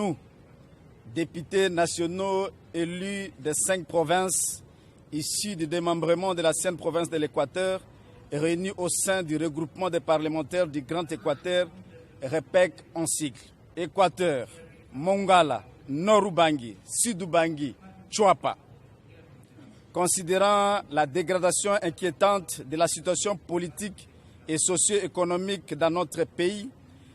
nous, députés nationaux élus des 5 provinces, issus du démembrement de la 5e province de l'Équateur, réunis au sein du regroupement des parlementaires du Grand Équateur, REPEC en sigle. Équateur, Mongala, Nord-Ubangi, Sud-Ubangi, Chuapa. Considérant la dégradation inquiétante de la situation politique et socio-économique dans notre pays,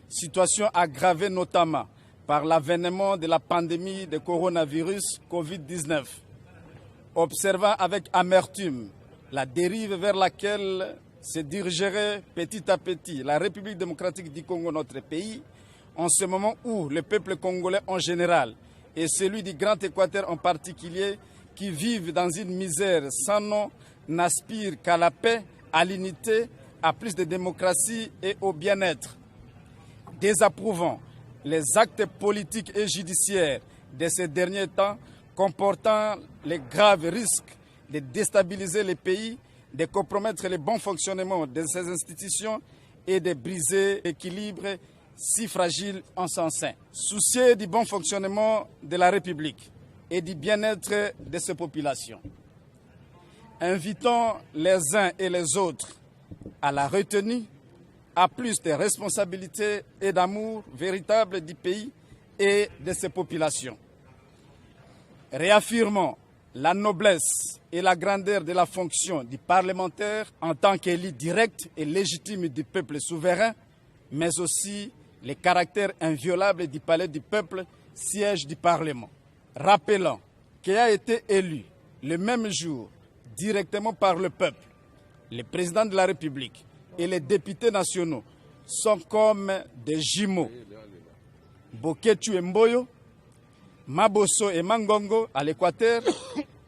situation aggravée notamment par l'avènement de la pandémie de coronavirus Covid-19. Observant avec amertume la dérive vers laquelle se dirigerait petit à petit la République démocratique du Congo, notre pays, en ce moment où le peuple congolais en général et celui du Grand Équateur en particulier, qui vivent dans une misère sans nom, n'aspirent qu'à la paix, à l'unité, à plus de démocratie et au bien-être. Désapprouvant les actes politiques et judiciaires de ces derniers temps comportant les graves risques de déstabiliser le pays, de compromettre le bon fonctionnement de ces institutions et de briser l'équilibre si fragile en son sein. Soucieux du bon fonctionnement de la République et du bien-être de ses populations. Invitons les uns et les autres à la retenue, à plus de responsabilité et d'amour véritable du pays et de ses populations. Réaffirmons la noblesse et la grandeur de la fonction du parlementaire en tant qu'élu direct et légitime du peuple souverain, mais aussi le caractère inviolable du palais du peuple, siège du Parlement. Rappelons qu'il a été élu le même jour directement par le peuple. Le président de la République et les députés nationaux sont comme des jumeaux. Boketu et Mboyo, Maboso et Mangongo à l'Équateur,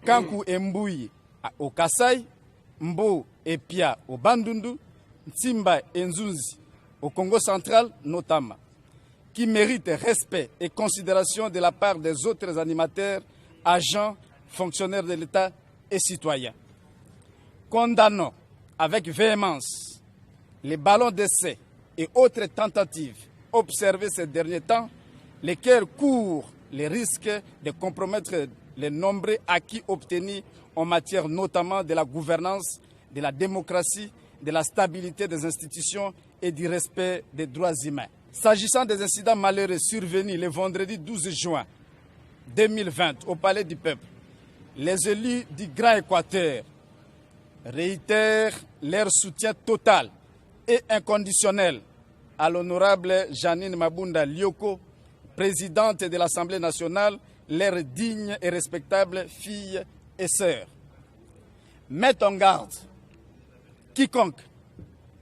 Kankou et Mbouyi au Kasaï, Mbo et Pia au Bandundu, Ntimba et Nzunzi au Congo central notamment, qui méritent respect et considération de la part des autres animateurs, agents, fonctionnaires de l'État et citoyens. Condamnons avec véhémence les ballons d'essai et autres tentatives observées ces derniers temps, lesquelles courent les risques de compromettre les nombreux acquis obtenus en matière notamment de la gouvernance, de la démocratie, de la stabilité des institutions et du respect des droits humains. S'agissant des incidents malheureux survenus le vendredi 12 juin 2020 au Palais du Peuple, les élus du Grand Équateur réitèrent leur soutien total et inconditionnel à l'honorable Janine Mabunda Lioko, présidente de l'Assemblée nationale, leur digne et respectable fille et sœur. Mette en garde quiconque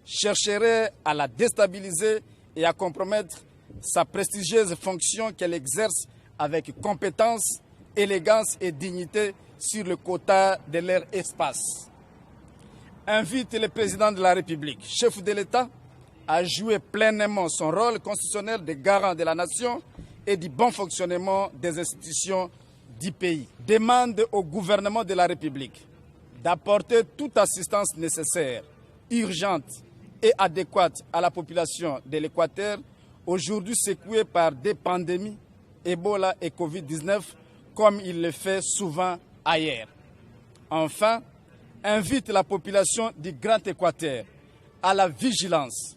chercherait à la déstabiliser et à compromettre sa prestigieuse fonction qu'elle exerce avec compétence, élégance et dignité sur le quota de leur espace. Invite le président de la République, chef de l'État, à jouer pleinement son rôle constitutionnel de garant de la nation et du bon fonctionnement des institutions du pays. Demande au gouvernement de la République d'apporter toute assistance nécessaire, urgente et adéquate à la population de l'Équateur, aujourd'hui secouée par des pandémies, Ebola et Covid-19, comme il le fait souvent ailleurs. Enfin, invite la population du Grand Équateur à la vigilance